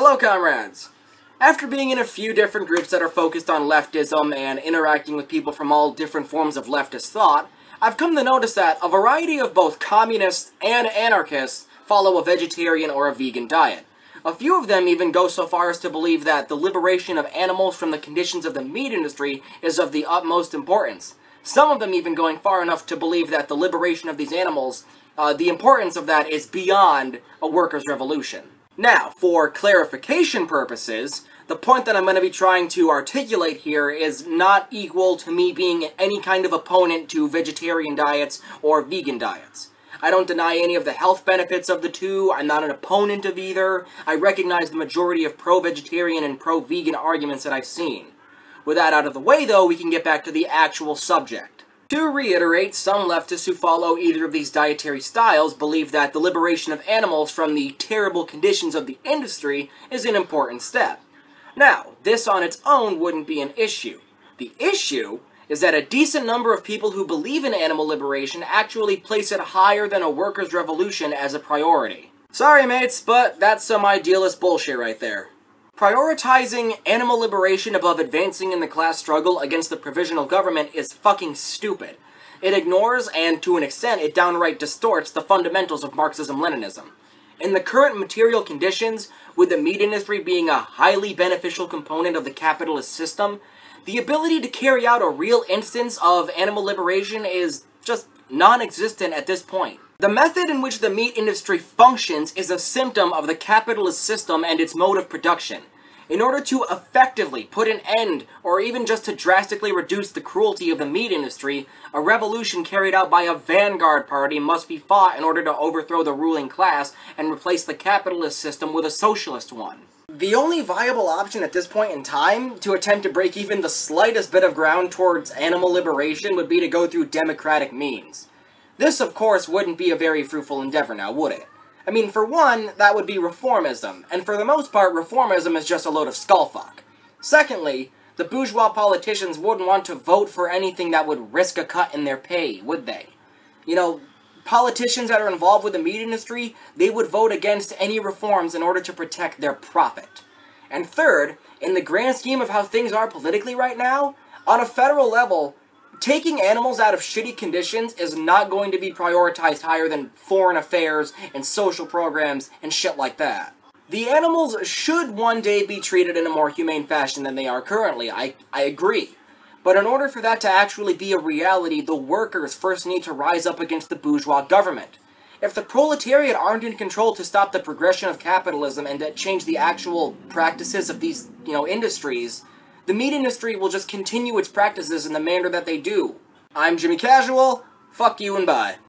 Hello, comrades! After being in a few different groups that are focused on leftism and interacting with people from all different forms of leftist thought, I've come to notice that a variety of both communists and anarchists follow a vegetarian or a vegan diet. A few of them even go so far as to believe that the liberation of animals from the conditions of the meat industry is of the utmost importance. Some of them even going far enough to believe that the liberation of these animals, the importance of that is beyond a workers' revolution. Now, for clarification purposes, the point that I'm going to be trying to articulate here is not equal to me being any kind of opponent to vegetarian diets or vegan diets. I don't deny any of the health benefits of the two. I'm not an opponent of either. I recognize the majority of pro-vegetarian and pro-vegan arguments that I've seen. With that out of the way, though, we can get back to the actual subject. To reiterate, some leftists who follow either of these dietary styles believe that the liberation of animals from the terrible conditions of the industry is an important step. Now, this on its own wouldn't be an issue. The issue is that a decent number of people who believe in animal liberation actually place it higher than a workers' revolution as a priority. Sorry, mates, but that's some idealist bullshit right there. Prioritizing animal liberation above advancing in the class struggle against the provisional government is fucking stupid. It ignores, and to an extent, it downright distorts the fundamentals of Marxism-Leninism. In the current material conditions, with the meat industry being a highly beneficial component of the capitalist system, the ability to carry out a real instance of animal liberation is just non-existent at this point. The method in which the meat industry functions is a symptom of the capitalist system and its mode of production. In order to effectively put an end, or even just to drastically reduce the cruelty of the meat industry, a revolution carried out by a vanguard party must be fought in order to overthrow the ruling class and replace the capitalist system with a socialist one. The only viable option at this point in time to attempt to break even the slightest bit of ground towards animal liberation would be to go through democratic means. This, of course, wouldn't be a very fruitful endeavor now, would it? I mean, for one, that would be reformism, and for the most part, reformism is just a load of skullfuck. Secondly, the bourgeois politicians wouldn't want to vote for anything that would risk a cut in their pay, would they? You know, politicians that are involved with the meat industry, they would vote against any reforms in order to protect their profit. And third, in the grand scheme of how things are politically right now, on a federal level, taking animals out of shitty conditions is not going to be prioritized higher than foreign affairs and social programs and shit like that. The animals should one day be treated in a more humane fashion than they are currently, I agree. But in order for that to actually be a reality, the workers first need to rise up against the bourgeois government. If the proletariat aren't in control to stop the progression of capitalism and to change the actual practices of these, industries, the meat industry will just continue its practices in the manner that they do. I'm Jymee Casual, fuck you and bye.